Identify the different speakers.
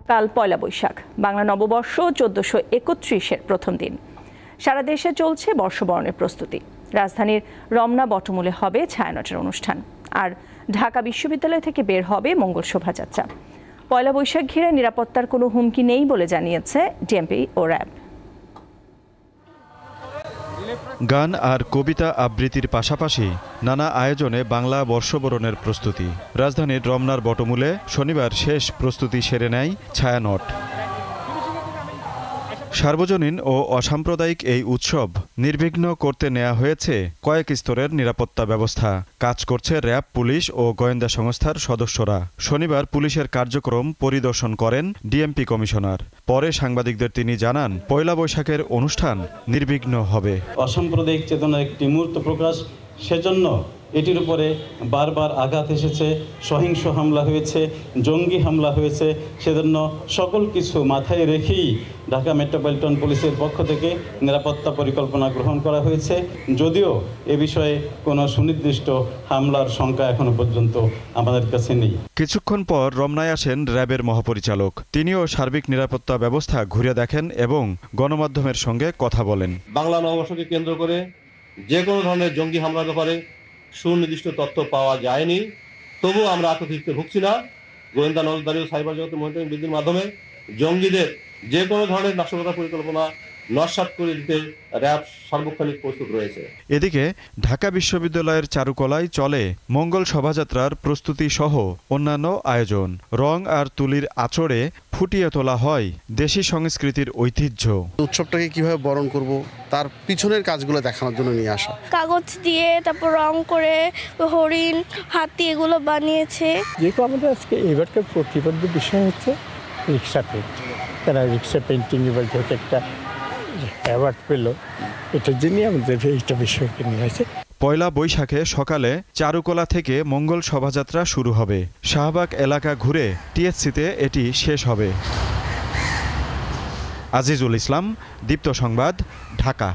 Speaker 1: কাল পয়লা বৈশাখ, বাংলা নববর্ষ 1431-এর প্রথম দিন। সারা দেশে চলছে বর্ষবরণের প্রস্তুতি। রাজধানীর রমনা বটমূলে হবে ছায়ানটের অনুষ্ঠান, আর ঢাকা বিশ্ববিদ্যালয় থেকে বের হবে মঙ্গল শোভাযাত্রা। পয়লা বৈশাখ ঘিরে নিরাপত্তার কোনো হুমকি নেই বলে জানিয়েছে ডিএমপি ও র্যাব।
Speaker 2: গান আর কবিতা আবৃত্তির পাশাপাশি নানা আয়োজনে বাংলা বর্ষবরণের প্রস্তুতি। রাজধানীর রমনার বটমূলে শনিবার শেষ প্রস্তুতি সেরে নেয় ছায়ানট। সার্বজনীন ও অসাম্প্রদায়িক এই উৎসব নির্বিঘ্ন করতে নেওয়া হয়েছে কয়েক স্তরের নিরাপত্তা ব্যবস্থা। কাজ করছে র্যাব, পুলিশ ও গোয়েন্দা সংস্থার সদস্যরা। শনিবার পুলিশের কার্যক্রম পরিদর্শন করেন ডিএমপি কমিশনার। পরে সাংবাদিকদের তিনি জানান, পয়লা বৈশাখের অনুষ্ঠান নির্বিঘ্ন হবে।
Speaker 3: অসাম্প্রদায়িক চেতনার একটি মূর্ত প্রকাশ, সেজন্য এটির উপরে বারবার আঘাত এসেছে, সহিংস হামলা হয়েছে, জঙ্গি হামলা হয়েছে। সেজন্য সকল কিছু মাথায় রেখেই ঢাকা মেট্রোপলিটন পুলিশের পক্ষ থেকে নিরাপত্তা পরিকল্পনা গ্রহণ করা হয়েছে। যদিও এ বিষয়ে কোনো সুনির্দিষ্ট হামলার সংখ্যা এখনো পর্যন্ত আমাদের কাছে নেই।
Speaker 2: কিছুক্ষণ পর রমনায় আসেন র্যাবের মহাপরিচালক। তিনিও সার্বিক নিরাপত্তা ব্যবস্থা ঘুরে দেখেন এবং গণমাধ্যমের সঙ্গে কথা বলেন।
Speaker 4: বাংলা নববর্ষকে কেন্দ্র করে যে কোনো ধরনের জঙ্গি হামলার ব্যাপারে সুনির্দিষ্ট তথ্য পাওয়া যায়নি। তবু আমরা আতঙ্কিত ভুগছি না। গোয়েন্দা নজরদারি ও সাইবার জগতের মনিটরিং বৃদ্ধির মাধ্যমে জঙ্গিদের যে কোনো ধরনের নাশকতার পরিকল্পনা নস্যাৎ করে দিতে র্যাব সার্বক্ষণিক প্রস্তুত রয়েছে।
Speaker 2: এদিকে ঢাকা বিশ্ববিদ্যালয়ের চারুকলায় চলে মঙ্গল শোভাযাত্রার প্রস্তুতি সহ অন্যান্য আয়োজন। রং আর তুলির আঁচড়ে ফুটিয়ে তোলা হয় দেশি সংস্কৃতির ঐতিহ্য।
Speaker 5: উৎসবটাকে কিভাবে বরণ করব তার পিছনের কাজগুলো দেখানোর জন্য নিয়ে আসা।
Speaker 6: কাগজ দিয়ে তারপর রং করে হরিণ, হাতি এগুলো বানিয়েছে।
Speaker 7: যেহেতু আমাদের আজকে এবারকার প্রতিপাদ্য বিষয় হচ্ছে রিক্সা পেন্ট, তারা রিক্সা পেন্টিং এবার যেহেতু একটা অ্যাওয়ার্ড পেল, এটার জন্যই আমাদের এইটা বিষয়কে নিয়ে আসে।
Speaker 2: পয়লা বৈশাখে সকালে চারুকলা থেকে মঙ্গল শোভাযাত্রা শুরু হবে। শাহবাগ এলাকা ঘুরে টিএসসিতে এটি শেষ হবে। আজিজুল ইসলাম, দীপ্ত সংবাদ, ঢাকা।